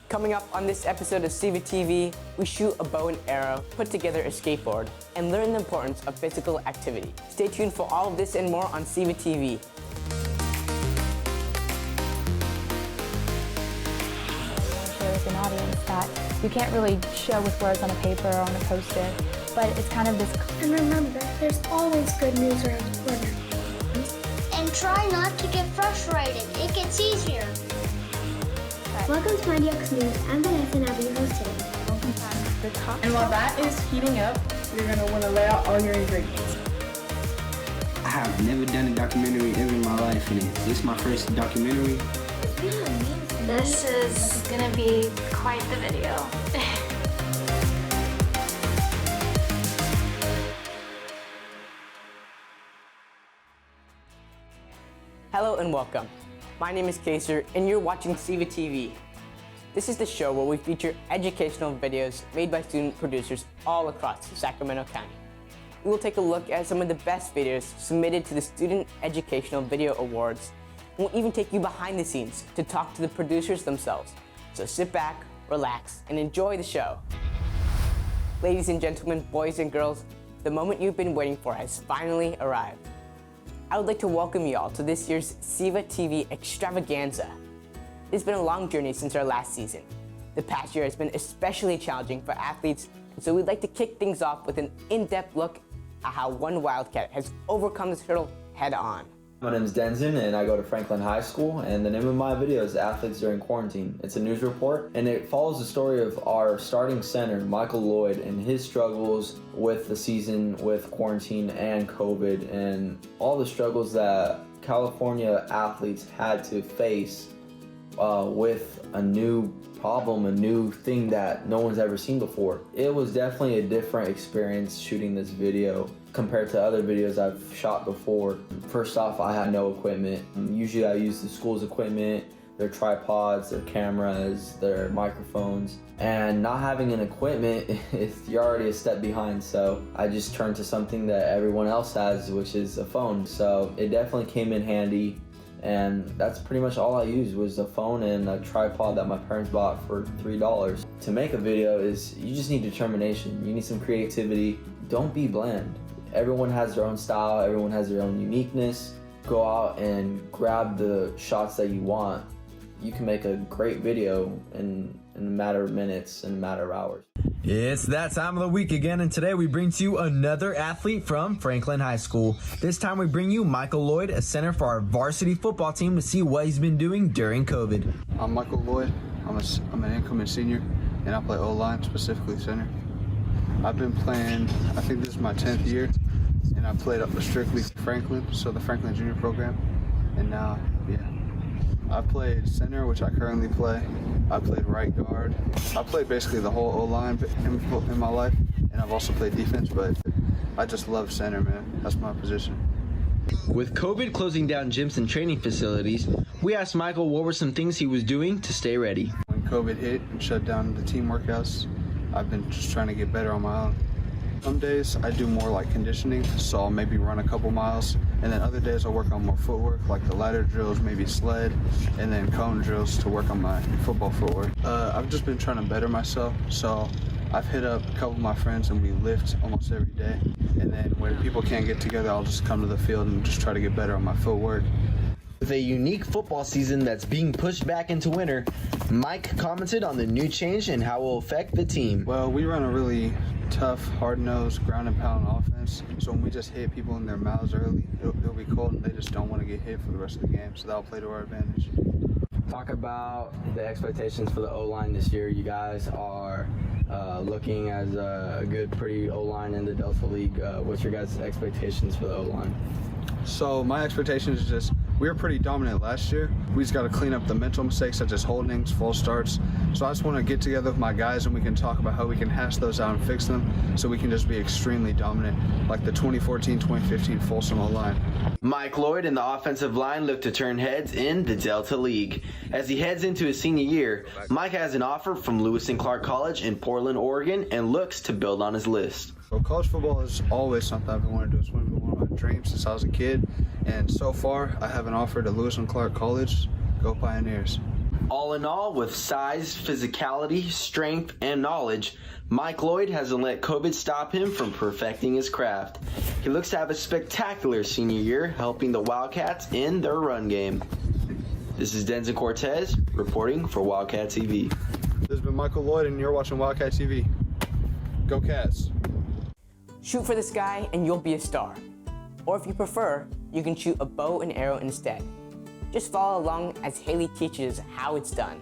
Coming up on this episode of SEVA TV, we shoot a bow and arrow, put together a skateboard, and learn the importance of physical activity. Stay tuned for all of this and more on SEVA TV. There's an audience that you can't really show with words on a paper or on a poster, but it's kind of this. And remember, there's always good news around the corner. And try not to get frustrated. It gets easier. Welcome to My DX News. I'm Vanessa and I'll be your host today. Welcome to the top. And while that is heating up, you're going to want to lay out all your ingredients. I have never done a documentary ever in my life, and this is my first documentary. This is going to be quite the video. Hello and welcome. My name is Kaser and you're watching SEVA TV. This is the show where we feature educational videos made by student producers all across Sacramento County. We will take a look at some of the best videos submitted to the Student Educational Video Awards, and we'll even take you behind the scenes to talk to the producers themselves. So sit back, relax, and enjoy the show. Ladies and gentlemen, boys and girls, the moment you've been waiting for has finally arrived. I would like to welcome you all to this year's SEVA TV Extravaganza. It's been a long journey since our last season. The past year has been especially challenging for athletes, and so we'd like to kick things off with an in-depth look at how one Wildcat has overcome this hurdle head-on. My name is Denzen and I go to Franklin High School, and the name of my video is Athletes During Quarantine. It's a news report and it follows the story of our starting center, Michael Lloyd, and his struggles with the season, with quarantine and COVID, and all the struggles that California athletes had to face with a new problem, a new thing that no one's ever seen before. It was definitely a different experience shooting this video compared to other videos I've shot before. First off, I had no equipment. Usually I use the school's equipment, their tripods, their cameras, their microphones, and not having an equipment, you're already a step behind. So I just turned to something that everyone else has, which is a phone. So it definitely came in handy. And that's pretty much all I used was a phone and a tripod that my parents bought for $3. To make a video is, you just need determination. You need some creativity. Don't be bland. Everyone has their own style. Everyone has their own uniqueness. Go out and grab the shots that you want. You can make a great video in a matter of minutes, in a matter of hours. It's that time of the week again, and today we bring to you another athlete from Franklin High School. This time we bring you Michael Lloyd, a center for our varsity football team, to see what he's been doing during COVID. I'm Michael Lloyd. I'm an incoming senior, and I play O-line, specifically center. I've been playing, I think this is my 10th year, and I played up strictly Franklin, so the Franklin Junior program, and now, I played center, which I currently play. I played right guard. I played basically the whole O-line in my life, and I've also played defense, but I just love center, man. That's my position. With COVID closing down gyms and training facilities, we asked Michael what were some things he was doing to stay ready. When COVID hit and shut down the team workouts, I've been just trying to get better on my own. Some days I do more like conditioning, so I'll maybe run a couple miles, and then other days I'll work on more footwork, like the ladder drills, maybe sled, and then cone drills to work on my football footwork. I've just been trying to better myself, so I've hit up a couple of my friends and we lift almost every day, and then when people can't get together, I'll just come to the field and just try to get better on my footwork. With a unique football season that's being pushed back into winter, Mike commented on the new change and how it will affect the team. Well, we run a really tough, hard-nosed, ground-and-pound offense, so when we just hit people in their mouths early, it'll be cold and they just don't want to get hit for the rest of the game, so that'll play to our advantage. Talk about the expectations for the O-line this year. You guys are looking as a good, pretty O-line in the Delta League. What's your guys' expectations for the O-line? So my expectations is just, we were pretty dominant last year. We just got to clean up the mental mistakes such as holdings, false starts. So I just want to get together with my guys and we can talk about how we can hash those out and fix them so we can just be extremely dominant like the 2014-2015 Folsom O-line. Mike Lloyd and the offensive line look to turn heads in the Delta League. As he heads into his senior year, Mike has an offer from Lewis and Clark College in Portland, Oregon, and looks to build on his list. So college football is always something I've been wanting to do. It's one of my dreams since I was a kid. And so far, I have an offer to Lewis and Clark College. Go Pioneers. All in all, with size, physicality, strength, and knowledge, Mike Lloyd hasn't let COVID stop him from perfecting his craft. He looks to have a spectacular senior year, helping the Wildcats in their run game. This is Denzen Cortez reporting for Wildcat TV. This has been Michael Lloyd, and you're watching Wildcat TV. Go Cats! Shoot for the sky and you'll be a star. Or if you prefer, you can shoot a bow and arrow instead. Just follow along as Haley teaches how it's done.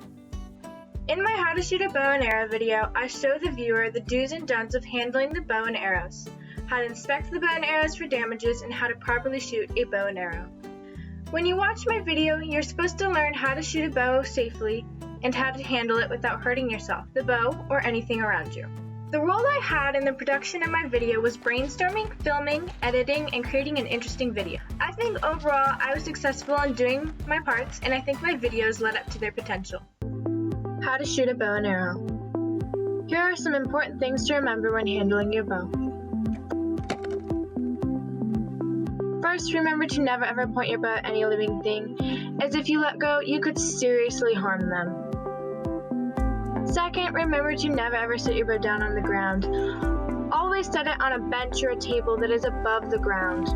In my How to Shoot a Bow and Arrow video, I show the viewer the do's and don'ts of handling the bow and arrows, how to inspect the bow and arrows for damages, and how to properly shoot a bow and arrow. When you watch my video, you're supposed to learn how to shoot a bow safely and how to handle it without hurting yourself, the bow, or anything around you. The role I had in the production of my video was brainstorming, filming, editing, and creating an interesting video. I think overall I was successful in doing my parts, and I think my videos led up to their potential. How to shoot a bow and arrow. Here are some important things to remember when handling your bow. First, remember to never ever point your bow at any living thing, as if you let go, you could seriously harm them. Second, remember to never ever set your bow down on the ground. Always set it on a bench or a table that is above the ground.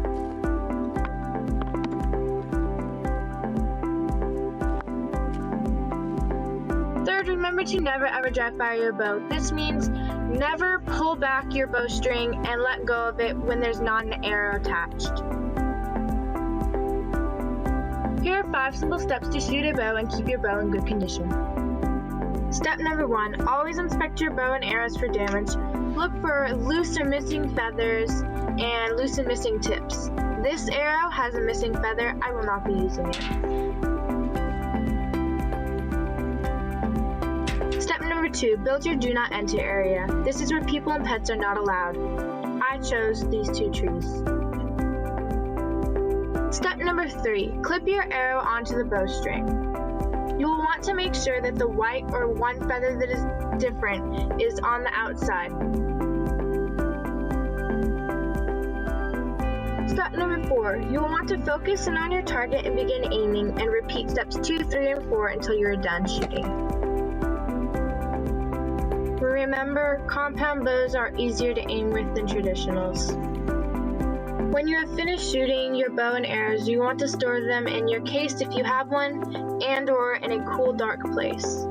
Third, remember to never ever dry fire your bow. This means never pull back your bowstring and let go of it when there's not an arrow attached. Here are 5 simple steps to shoot a bow and keep your bow in good condition. Step number 1, always inspect your bow and arrows for damage. Look for loose or missing feathers and loose and missing tips. This arrow has a missing feather. I will not be using it. Step number 2, build your do not enter area. This is where people and pets are not allowed. I chose these 2 trees. Step number 3, clip your arrow onto the bowstring. You will want to make sure that the white or one feather that is different is on the outside. Step number 4, you will want to focus in on your target and begin aiming, and repeat steps 2, 3, and 4 until you are done shooting. Remember, compound bows are easier to aim with than traditionals. When you have finished shooting your bow and arrows, you want to store them in your case if you have one, and or in a cool, dark place.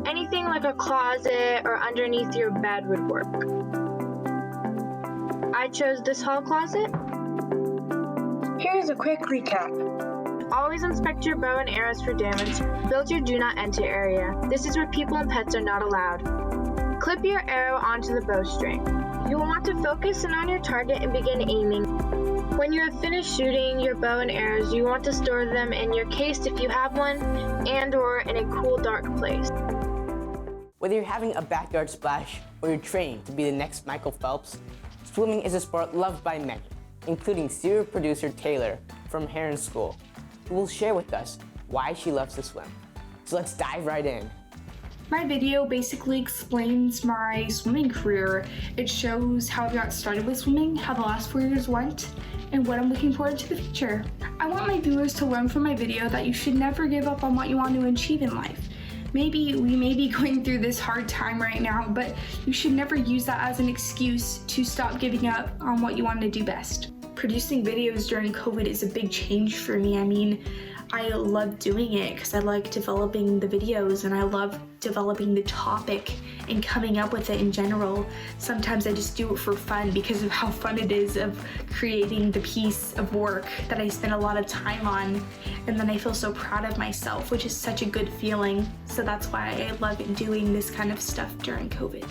Anything like a closet or underneath your bed would work. I chose this hall closet. Here's a quick recap. Always inspect your bow and arrows for damage. Build your do not enter area. This is where people and pets are not allowed. Clip your arrow onto the bowstring. You will want to focus in on your target and begin aiming. When you have finished shooting your bow and arrows, you want to store them in your case if you have one, and or in a cool, dark place. Whether you're having a backyard splash or you're trained to be the next Michael Phelps, swimming is a sport loved by many, including serial producer Taylor from Heron School, who will share with us why she loves to swim. So let's dive right in. My video basically explains my swimming career. It shows how I got started with swimming, how the last 4 years went, and what I'm looking forward to the future. I want my viewers to learn from my video that you should never give up on what you want to achieve in life. Maybe we may be going through this hard time right now, but you should never use that as an excuse to stop giving up on what you want to do best. Producing videos during COVID is a big change for me. I mean, I love doing it because I like developing the videos and I love developing the topic and coming up with it in general. Sometimes I just do it for fun because of how fun it is of creating the piece of work that I spend a lot of time on, and then I feel so proud of myself, which is such a good feeling. So that's why I love doing this kind of stuff during COVID.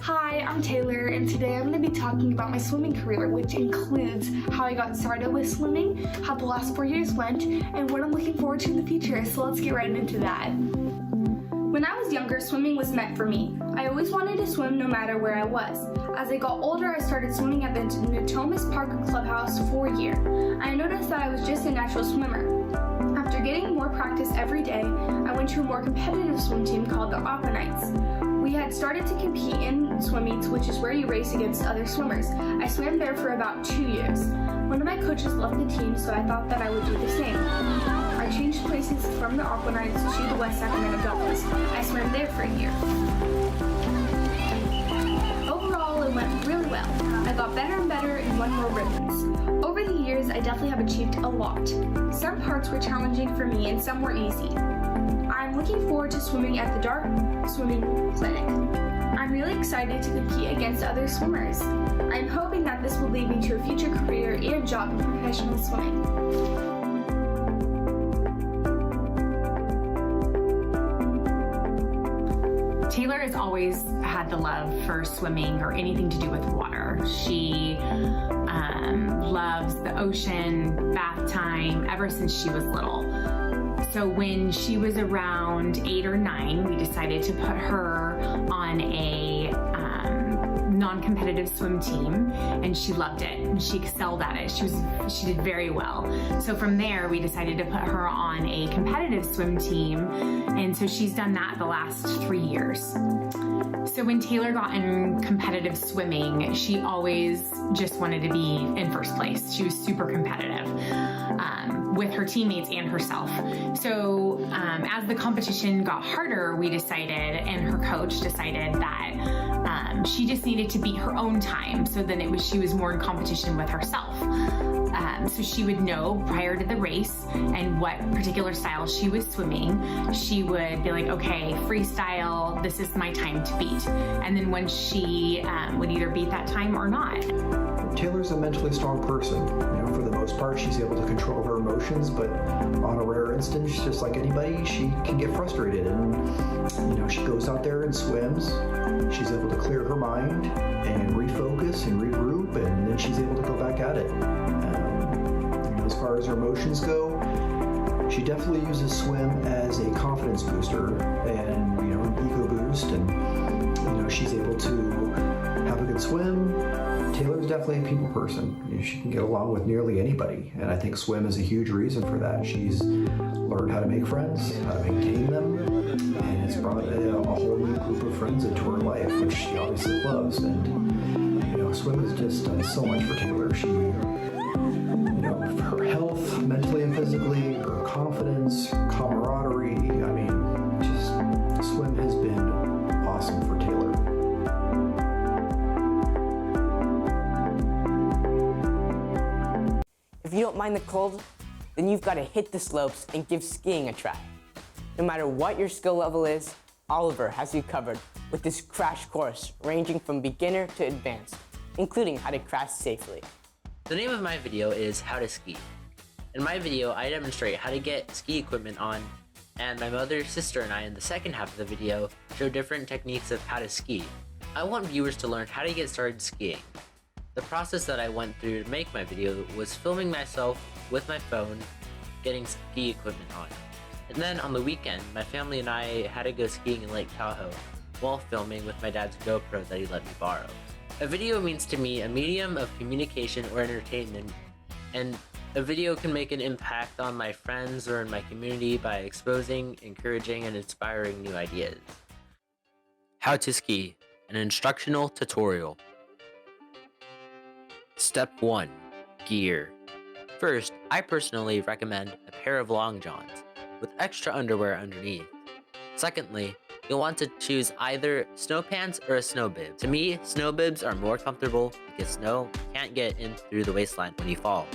Hi, I'm Taylor, and today I'm going to be talking about my swimming career, which includes how I got started with swimming, how the last 4 years went, and what I'm looking forward to in the future, so let's get right into that. When I was younger, swimming was meant for me. I always wanted to swim no matter where I was. As I got older, I started swimming at the Natomas Park Clubhouse for a year. I noticed that I was just a natural swimmer. After getting more practice every day, I went to a more competitive swim team called the Opera Knights. We had started to compete in swim meets, which is where you race against other swimmers. I swam there for about 2 years. One of my coaches left the team, so I thought that I would do the same. I I changed places from the Aquanites to the West Sacramento Dolphins. I swam there for a year. Overall, it went really well. I got better and better and won more ribbons. Over the years, I definitely have achieved a lot. Some parts were challenging for me and some were easy. I'm looking forward to swimming at the Dark Swimming Clinic. I'm really excited to compete against other swimmers. I'm hoping that this will lead me to a future career and job in professional swimming. Taylor has always had the love for swimming or anything to do with water. She loves the ocean, bath time, ever since she was little. So when she was around 8 or 9, we decided to put her on a non-competitive swim team, and she loved it and she excelled at it. She did very well. So from there we decided to put her on a competitive swim team, and so she's done that the last 3 years. So when Taylor got in competitive swimming, she always just wanted to be in first place. She was super competitive with her teammates and herself. So as the competition got harder, we decided, and her coach decided, that she just needed to beat her own time. So then she was more in competition with herself. So she would know prior to the race and what particular style she was swimming. She would be like, okay, freestyle, this is my time to beat. And then when she would either beat that time or not. Taylor's a mentally strong person. For the most part, she's able to control her emotions, but on a rare instance, just like anybody, she can get frustrated. And, she goes out there and swims. She's able to clear her mind and refocus and regroup, and then she's able to go back at it. As far as her emotions go, she definitely uses swim as a confidence booster and, an ego boost, and, she's able to have a good swim. Taylor's definitely a people person. She can get along with nearly anybody, and I think swim is a huge reason for that. She's learned how to make friends, how to maintain them, and it's brought a whole new group of friends into her life, which she obviously loves. And, swim has just done so much for Taylor. She, her health, mentally and physically, her confidence, camaraderie, just swim has been awesome for Taylor. If you don't mind the cold, then you've got to hit the slopes and give skiing a try. No matter what your skill level is, Oliver has you covered with this crash course ranging from beginner to advanced, including how to crash safely. The name of my video is How to Ski. In my video, I demonstrate how to get ski equipment on, and my mother, sister, and I in the second half of the video show different techniques of how to ski. I want viewers to learn how to get started skiing. The process that I went through to make my video was filming myself with my phone, getting ski equipment on. And then on the weekend, my family and I had to go skiing in Lake Tahoe while filming with my dad's GoPro that he let me borrow. A video means to me a medium of communication or entertainment, and a video can make an impact on my friends or in my community by exposing, encouraging, and inspiring new ideas. How to ski, an instructional tutorial. Step 1. Gear. First, I personally recommend a pair of long johns with extra underwear underneath. Secondly, you'll want to choose either snow pants or a snow bib. To me, snow bibs are more comfortable because snow can't get in through the waistline when you fall.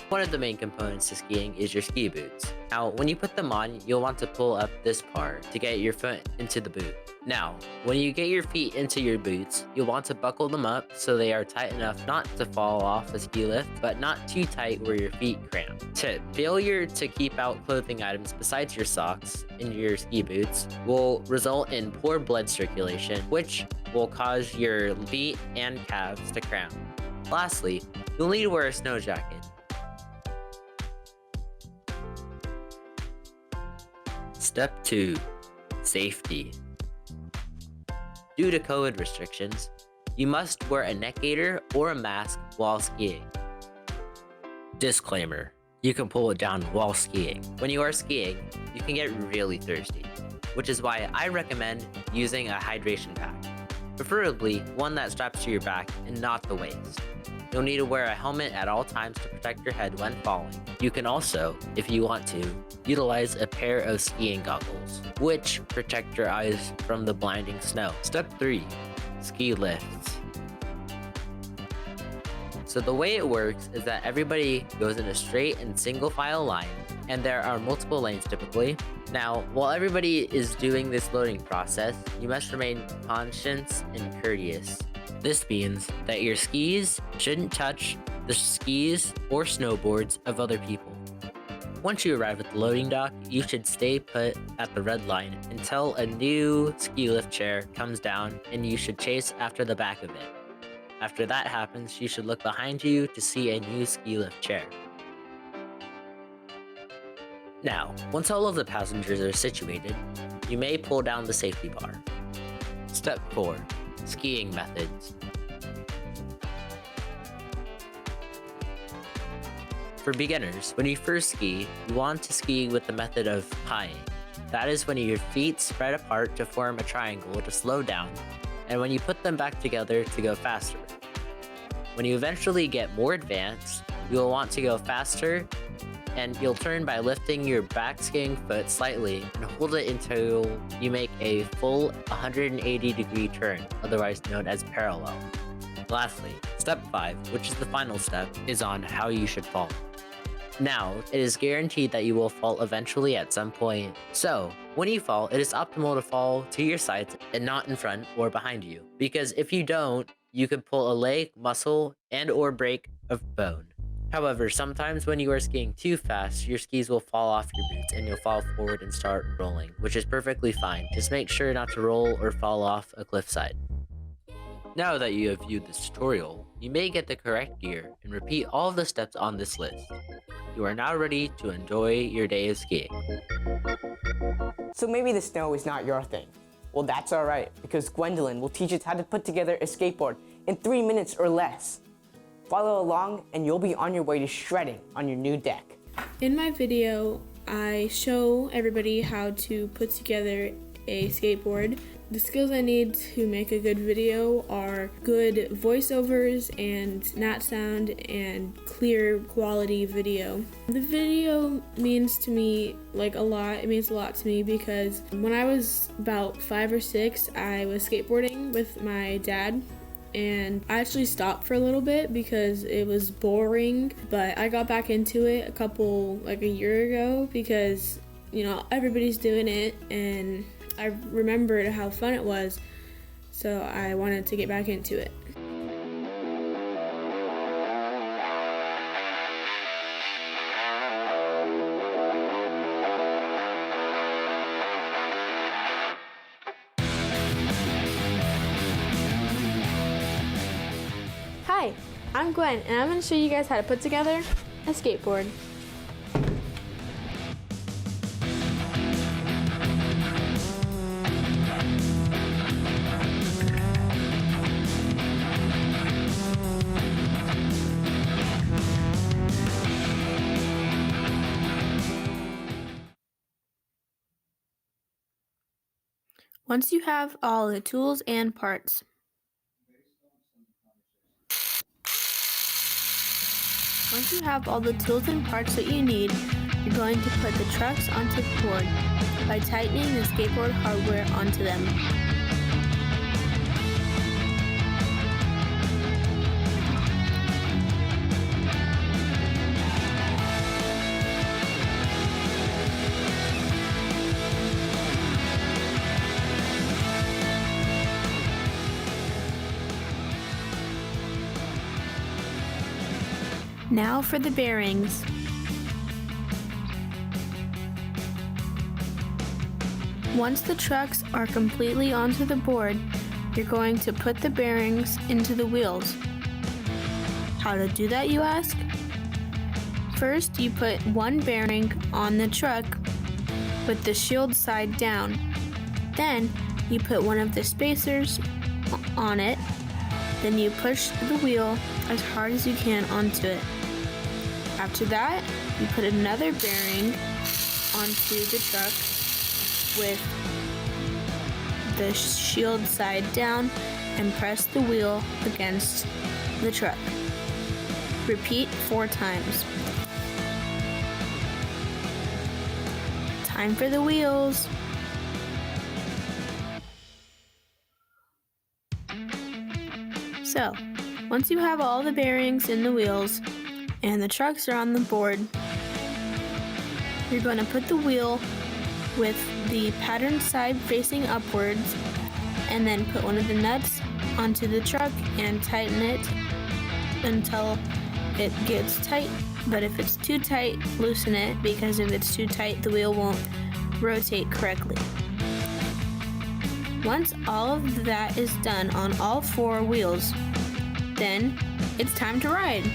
One of the main components to skiing is your ski boots. Now, when you put them on, you'll want to pull up this part to get your foot into the boot. Now, when you get your feet into your boots, you'll want to buckle them up so they are tight enough not to fall off a ski lift, but not too tight where your feet cramp. Tip: failure to keep out clothing items besides your socks in your ski boots will result in poor blood circulation, which will cause your feet and calves to cramp. Lastly, you'll need to wear a snow jacket. Step 2. Safety. Due to COVID restrictions, you must wear a neck gaiter or a mask while skiing. Disclaimer: you can pull it down while skiing. When you are skiing, you can get really thirsty, which is why I recommend using a hydration pack, preferably one that straps to your back and not the waist. you'll need to wear a helmet at all times to protect your head when falling. You can also, if you want to, utilize a pair of skiing goggles, which protect your eyes from the blinding snow. Step 3. Ski lifts. So the way it works is that everybody goes in a straight and single file line, and there are multiple lanes typically. Now, while everybody is doing this loading process, you must remain conscious and courteous. This means that your skis shouldn't touch the skis or snowboards of other people. Once you arrive at the loading dock, you should stay put at the red line until a new ski lift chair comes down, and you should chase after the back of it. After that happens, you should look behind you to see a new ski lift chair. Now, once all of the passengers are situated, you may pull down the safety bar. Step 4. Skiing methods. For beginners, when you first ski, you want to ski with the method of tying. That is when your feet spread apart to form a triangle to slow down, and when you put them back together to go faster. When you eventually get more advanced, you will want to go faster, and you'll turn by lifting your back skiing foot slightly and hold it until you make a full 180-degree turn, otherwise known as parallel. Lastly, step 5, which is the final step, is on how you should fall. Now, it is guaranteed that you will fall eventually at some point, so when you fall, it is optimal to fall to your sides and not in front or behind you, because if you don't, you can pull a leg, muscle, and or break a bone. However, sometimes when you are skiing too fast, your skis will fall off your boots and you'll fall forward and start rolling, which is perfectly fine. Just make sure not to roll or fall off a cliffside. Now that you have viewed this tutorial, you may get the correct gear and repeat all of the steps on this list. You are now ready to enjoy your day of skiing. So maybe the snow is not your thing. Well, that's alright, because Gwendolyn will teach us how to put together a skateboard in 3 minutes or less. Follow along and you'll be on your way to shredding on your new deck. In my video, I show everybody how to put together a skateboard. The skills I need to make a good video are good voiceovers and not sound and clear quality video. The video means to me like a lot. It means a lot to me because when I was about 5 or 6, I was skateboarding with my dad. And I actually stopped for a little bit because it was boring, but I got back into it a year ago because, you know, everybody's doing it and I remembered how fun it was, so I wanted to get back into it. Hi, I'm Gwen, and I'm going to show you guys how to put together a skateboard. Once you have all the tools and parts, that you need, you're going to put the trucks onto the board by tightening the skateboard hardware onto them. Now for the bearings. Once the trucks are completely onto the board, you're going to put the bearings into the wheels. How to do that, you ask? First, you put one bearing on the truck with the shield side down. Then, you put one of the spacers on it. Then you push the wheel as hard as you can onto it. After that, you put another bearing onto the truck with the shield side down and press the wheel against the truck. Repeat 4 times. Time for the wheels. So, once you have all the bearings in the wheels and the trucks are on the board, you're going to put the wheel with the pattern side facing upwards and then put one of the nuts onto the truck and tighten it until it gets tight. But if it's too tight, loosen it, because if it's too tight, the wheel won't rotate correctly. Once all of that is done on all 4 wheels, then it's time to ride.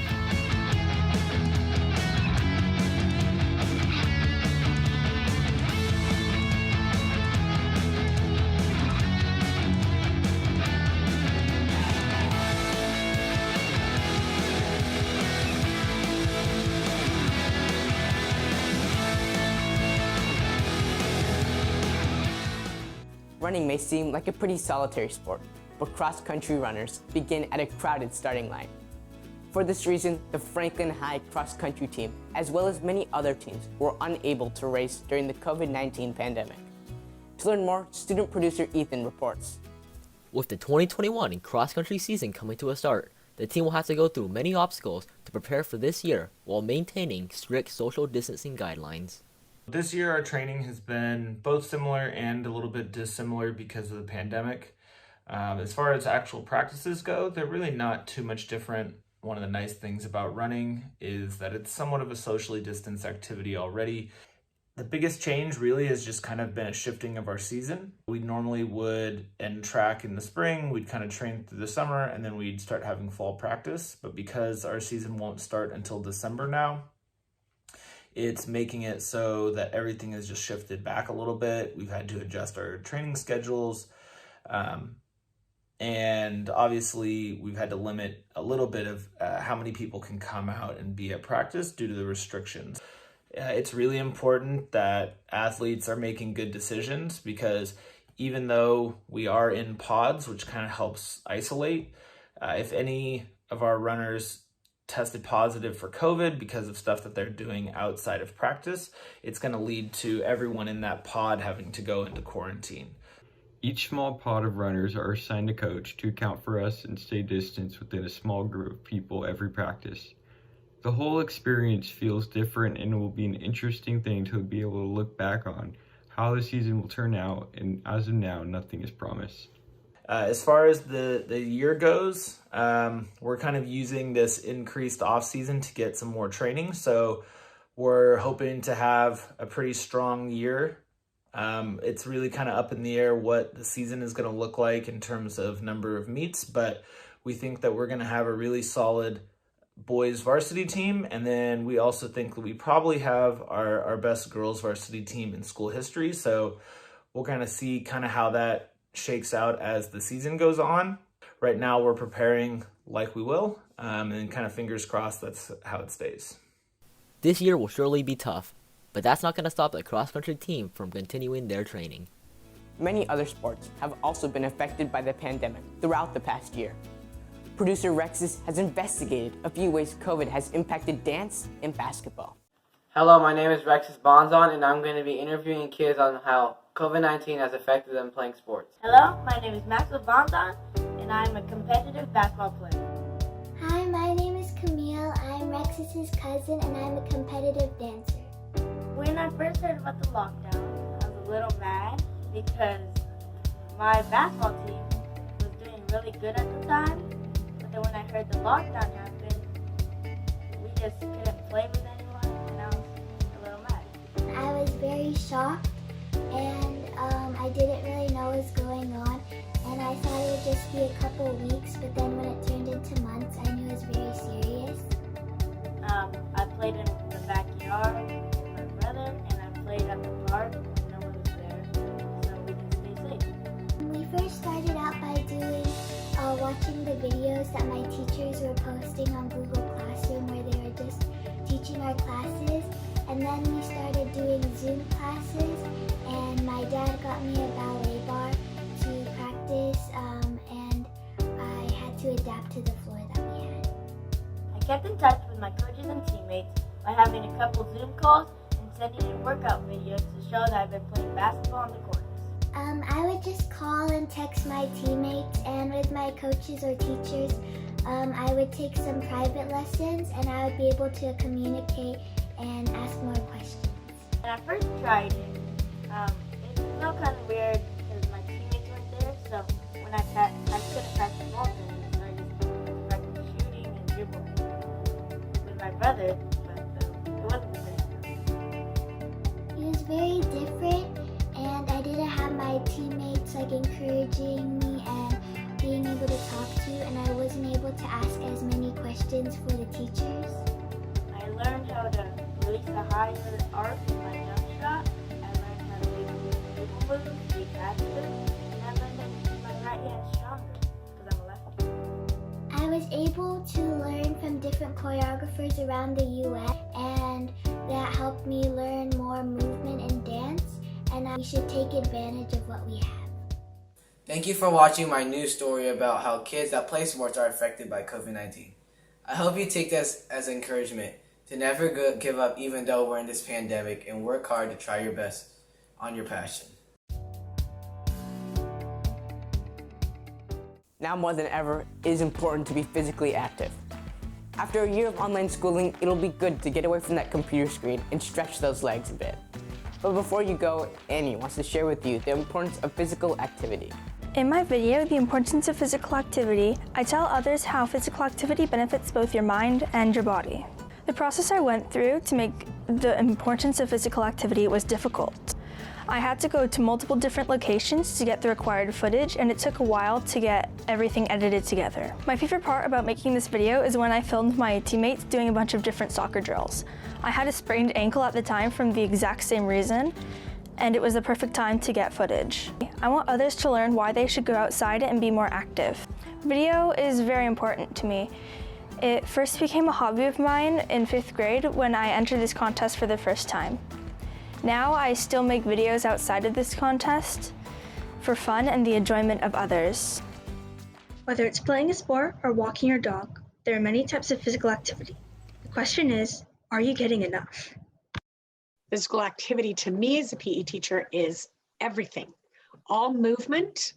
Running may seem like a pretty solitary sport, but cross-country runners begin at a crowded starting line. For this reason, the Franklin High cross-country team, as well as many other teams, were unable to race during the COVID-19 pandemic. To learn more, student producer Ethan reports. With the 2021 cross-country season coming to a start, the team will have to go through many obstacles to prepare for this year while maintaining strict social distancing guidelines. This year our training has been both similar and a little bit dissimilar because of the pandemic. As far as actual practices go, they're really not too much different. One of the nice things about running is that it's somewhat of a socially distanced activity already. The biggest change really has just kind of been a shifting of our season. We normally would end track in the spring, we'd kind of train through the summer, and then we'd start having fall practice. But because our season won't start until December now, it's making it so that everything has just shifted back a little bit. We've had to adjust our training schedules. And obviously we've had to limit a little bit of how many people can come out and be at practice due to the restrictions. It's really important that athletes are making good decisions, because even though we are in pods, which kind of helps isolate, if any of our runners tested positive for COVID because of stuff that they're doing outside of practice, it's going to lead to everyone in that pod having to go into quarantine. Each small pod of runners are assigned a coach to account for us and stay distanced within a small group of people every practice. The whole experience feels different, and it will be an interesting thing to be able to look back on how the season will turn out, and as of now, nothing is promised. As far as the year goes, we're kind of using this increased off season to get some more training. So we're hoping to have a pretty strong year. It's really kind of up in the air what the season is going to look like in terms of number of meets, but we think that we're going to have a really solid boys varsity team. And then we also think that we probably have our best girls varsity team in school history. So we'll kind of see kind of how that shakes out as the season goes on. Right now we're preparing like we will, and kind of fingers crossed that's how it stays. This year will surely be tough, but that's not going to stop the cross-country team from continuing their training. Many other sports have also been affected by the pandemic throughout the past year. Producer Rexus has investigated a few ways COVID has impacted dance and basketball. Hello, my name is Rexus Bonzon, and I'm going to be interviewing kids on how COVID-19 has affected them playing sports. Hello, my name is Maxwell Bonzon, and I'm a competitive basketball player. Hi, my name is Camille. I'm Rexus's cousin, and I'm a competitive dancer. When I first heard about the lockdown, I was a little mad because my basketball team was doing really good at the time. But then when I heard the lockdown happened, we just couldn't play with anyone, and I was a little mad. I was very shocked, and I didn't really know what was going on. And I thought it would just be a couple weeks, but then when it turned into months, I knew it was very serious. I played in the backyard with my brother, and I played at the park. No one was there, so we can stay safe. We first started out by doing watching the videos that my teachers were posting on Google Classroom, where they were just teaching our classes. And then we started doing Zoom classes, and my dad got me a ballet bar to practice, and I had to adapt to the floor that we had. I kept in touch with my coaches and teammates by having a couple Zoom calls and sending in workout videos to show that I've been playing basketball on the courts. I would just call and text my teammates, and with my coaches or teachers, I would take some private lessons, and I would be able to communicate and ask more questions. When I first tried it, it felt kind of weird because my teammates weren't there, so when I couldn't pass the ball to them, so I just practiced shooting and dribbling with my brother, but it wasn't the same. It was very different, and I didn't have my teammates encouraging me and being able to talk to, and I wasn't able to ask as many questions for the teachers. I learned how to release a higher arc in my jump shot. I learned how to do dribble moves, be faster, and I learned how to keep my right hand stronger because I'm a lefty. I was able to learn from different choreographers around the U.S., and that helped me learn more movement and dance, and we should take advantage of what we have. Thank you for watching my news story about how kids that play sports are affected by COVID-19. I hope you take this as encouragement to never give up even though we're in this pandemic, and work hard to try your best on your passion. Now more than ever, it is important to be physically active. After a year of online schooling, it'll be good to get away from that computer screen and stretch those legs a bit. But before you go, Annie wants to share with you the importance of physical activity. In my video, The Importance of Physical Activity, I tell others how physical activity benefits both your mind and your body. The process I went through to make the importance of physical activity was difficult. I had to go to multiple different locations to get the required footage, and it took a while to get everything edited together. My favorite part about making this video is when I filmed my teammates doing a bunch of different soccer drills. I had a sprained ankle at the time from the exact same reason, and it was the perfect time to get footage. I want others to learn why they should go outside and be more active. Video is very important to me. It first became a hobby of mine in 5th grade when I entered this contest for the first time. Now I still make videos outside of this contest for fun and the enjoyment of others. Whether it's playing a sport or walking your dog, there are many types of physical activity. The question is, are you getting enough? Physical activity to me as a PE teacher is everything. All movement,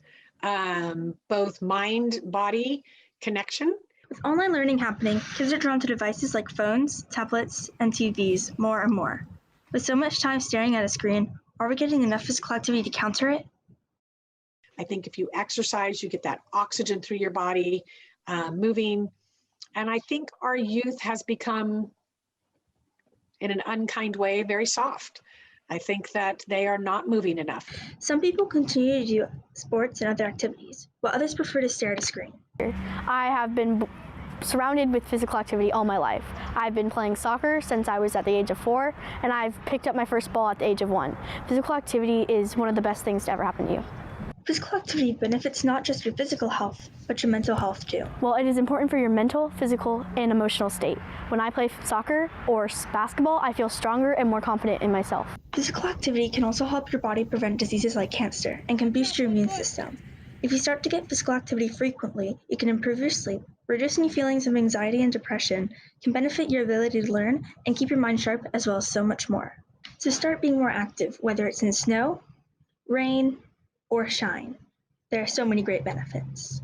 both mind, body connection. With online learning happening, kids are drawn to devices like phones, tablets, and TVs more and more. With so much time staring at a screen, are we getting enough physical activity to counter it? I think if you exercise, you get that oxygen through your body, moving. And I think our youth has become, in an unkind way, very soft. I think that they are not moving enough. Some people continue to do sports and other activities, while others prefer to stare at a screen. I have been surrounded with physical activity all my life. I've been playing soccer since I was at the age of 4, and I've picked up my first ball at the age of 1. Physical activity is one of the best things to ever happen to you. Physical activity benefits not just your physical health, but your mental health too. Well, it is important for your mental, physical, and emotional state. When I play soccer or basketball, I feel stronger and more confident in myself. Physical activity can also help your body prevent diseases like cancer and can boost your immune system. If you start to get physical activity frequently, it can improve your sleep, reduce any feelings of anxiety and depression, can benefit your ability to learn, and keep your mind sharp, as well as so much more. So start being more active, whether it's in snow, rain, or shine. There are so many great benefits.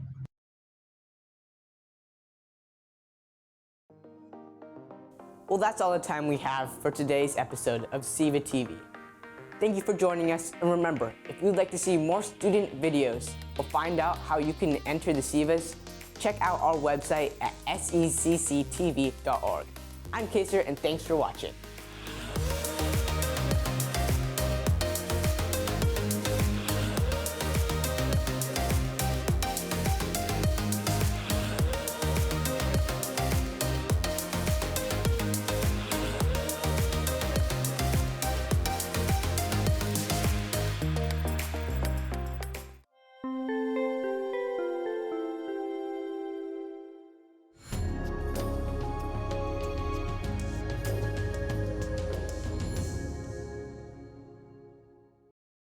Well, that's all the time we have for today's episode of SEVA TV. Thank you for joining us, and remember, if you'd like to see more student videos or find out how you can enter the SEVAs, check out our website at secctv.org. I'm Kaser, and thanks for watching.